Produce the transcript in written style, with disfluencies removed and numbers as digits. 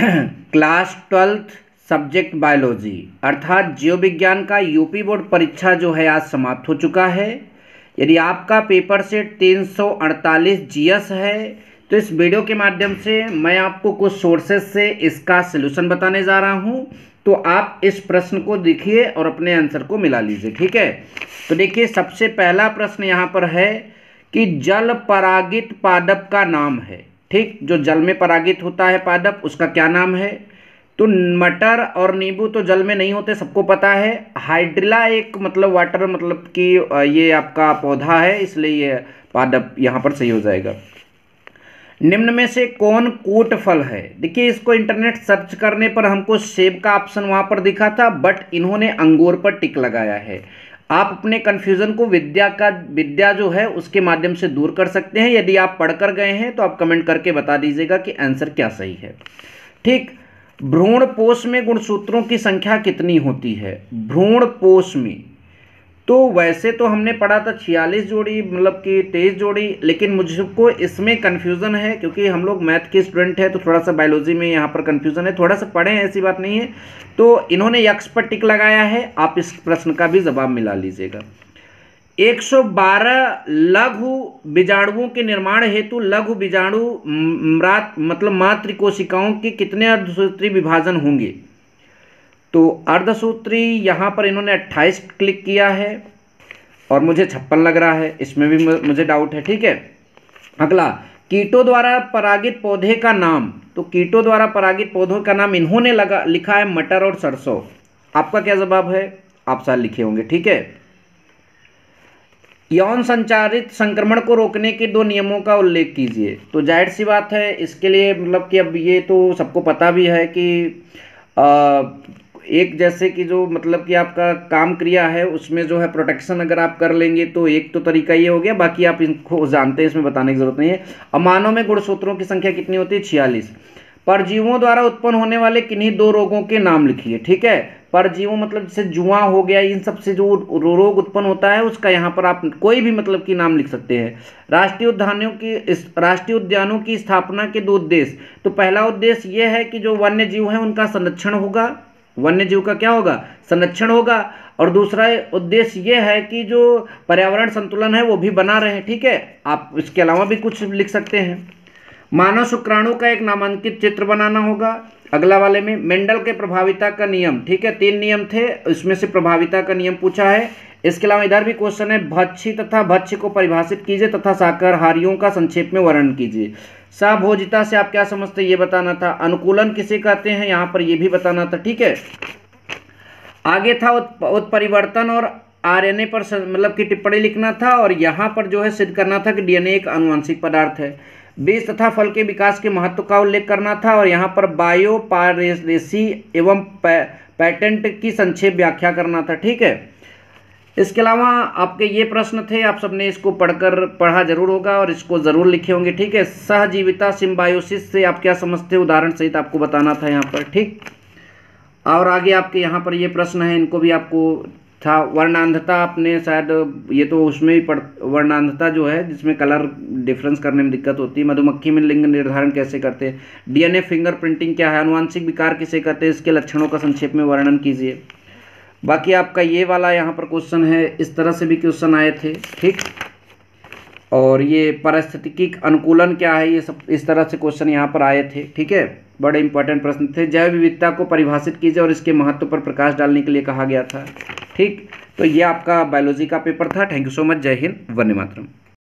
Class 12th subject biology अर्थात जीव विज्ञान का यूपी बोर्ड परीक्षा जो है आज समाप्त हो चुका है। यदि आपका पेपर सेट 348 जीएस है तो इस वीडियो के माध्यम से मैं आपको कुछ सोर्सेज से इसका सलूशन बताने जा रहा हूं, तो आप इस प्रश्न को देखिए और अपने आंसर को मिला लीजिए। ठीक है, तो देखिए सबसे पहला प्रश्न यहाँ पर है कि जल परागित पादप का नाम है। ठीक, जो जल में परागित होता है पादप उसका क्या नाम है? तो मटर और नींबू तो जल में नहीं होते, सबको पता है। हाइड्रिला एक मतलब वाटर मतलब कि ये आपका पौधा है, इसलिए ये पादप यहाँ पर सही हो जाएगा। निम्न में से कौन कूट फल है? देखिए इसको इंटरनेट सर्च करने पर हमको सेब का ऑप्शन वहाँ पर दिखा था, बट इन्होंने अंगूर पर टिक लगाया है। आप अपने कन्फ्यूज़न को विद्या जो है उसके माध्यम से दूर कर सकते हैं। यदि आप पढ़कर गए हैं तो आप कमेंट करके बता दीजिएगा कि आंसर क्या सही है। ठीक, भ्रूण पोष में गुणसूत्रों की संख्या कितनी होती है? भ्रूण पोष में तो वैसे तो हमने पढ़ा था 46 जोड़ी मतलब कि 23 जोड़ी, लेकिन मुझको इसमें कन्फ्यूज़न है क्योंकि हम लोग मैथ के स्टूडेंट हैं तो थोड़ा सा बायोलॉजी में यहाँ पर कन्फ्यूज़न है। थोड़ा सा पढ़े हैं ऐसी बात नहीं है, तो इन्होंने यक्ष पर टिक लगाया है। आप इस प्रश्न का भी जवाब मिला लीजिएगा। 112 लघु बीजाणुओं के निर्माण हेतु लघु बीजाणु मतलब मातृ कोशिकाओं के कितने अर्धसूत्री विभाजन होंगे? तो अर्धसूत्री यहाँ पर इन्होंने 28 क्लिक किया है और मुझे 56 लग रहा है, इसमें भी मुझे डाउट है। ठीक है, अगला कीटों द्वारा परागित पौधे का नाम। तो कीटों द्वारा परागित पौधों का नाम इन्होंने लिखा है मटर और सरसों। आपका क्या जवाब है? आप साल लिखे होंगे। ठीक है, यौन संचारित संक्रमण को रोकने के 2 नियमों का उल्लेख कीजिए। तो जाहिर सी बात है इसके लिए मतलब कि अब ये तो सबको पता भी है कि एक जैसे कि जो मतलब कि आपका काम क्रिया है उसमें जो है प्रोटेक्शन अगर आप कर लेंगे तो एक तो तरीका ये हो गया, बाकी आप इनको जानते हैं, इसमें बताने की जरूरत नहीं है। अमानव में गुणसूत्रों की संख्या कितनी होती है? 46। परजीवों द्वारा उत्पन्न होने वाले किन्हीं 2 रोगों के नाम लिखिए। ठीक है, परजीवों मतलब जैसे जुआ हो गया, इन सब से जो रोग उत्पन्न होता है उसका यहाँ पर आप कोई भी मतलब की नाम लिख सकते हैं। राष्ट्रीय उद्यानों की स्थापना के 2 उद्देश्य। तो पहला उद्देश्य ये है कि जो वन्य जीव है उनका संरक्षण होगा, वन्य जीव का क्या होगा? संरक्षण होगा। और दूसरा उद्देश्य ये है कि जो पर्यावरण संतुलन है वो भी बना रहे। ठीक है, आप इसके अलावा भी कुछ लिख सकते हैं। मानव शुक्राणु का एक नामांकित चित्र बनाना होगा। अगला वाले में मेंडल के प्रभाविता का नियम। ठीक है, 3 नियम थे, इसमें से प्रभाविता का नियम पूछा है। इसके अलावा इधर भी क्वेश्चन है भक्षी तथा भक्ष्य को परिभाषित कीजिए तथा शाकाहारियों का संक्षेप में वर्णन कीजिए। साभोजिता से आप क्या समझते हैं ये बताना था। अनुकूलन किसे कहते हैं यहाँ पर ये भी बताना था। ठीक है, आगे था उत्परिवर्तन और आरएनए पर मतलब की टिप्पणी लिखना था, और यहाँ पर जो है सिद्ध करना था कि डीएनए एक आनुवंशिक पदार्थ है। बीज तथा फल के विकास के महत्व का उल्लेख करना था, और यहाँ पर बायोपायरेसी एवं पेटेंट की संक्षेप व्याख्या करना था। ठीक है, इसके अलावा आपके ये प्रश्न थे, आप सबने इसको पढ़ा जरूर होगा और इसको ज़रूर लिखे होंगे। ठीक है, सहजीविता सिम्बायोसिस से आप क्या समझते हैं उदाहरण सहित आपको बताना था यहाँ पर। ठीक, और आगे आपके यहाँ पर ये प्रश्न है, इनको भी आपको था। वर्णांधता आपने शायद ये तो उसमें भी वर्णांधता जो है जिसमें कलर डिफरेंस करने में दिक्कत होती है। मधुमक्खी में लिंग निर्धारण कैसे करते हैं? डीएनए फिंगरप्रिंटिंग क्या है? अनुवांशिक विकार किसे कहते हैं? इसके लक्षणों का संक्षेप में वर्णन कीजिए। बाकी आपका ये वाला यहाँ पर क्वेश्चन है, इस तरह से भी क्वेश्चन आए थे। ठीक, और ये पारिस्थितिकी अनुकूलन क्या है, ये सब इस तरह से क्वेश्चन यहाँ पर आए थे। ठीक है, बड़े इंपॉर्टेंट प्रश्न थे। जैव विविधता को परिभाषित कीजिए और इसके महत्व पर प्रकाश डालने के लिए कहा गया था। ठीक, तो ये आपका बायोलॉजी का पेपर था। Thank you so much. जय हिंद, वंदे मातरम।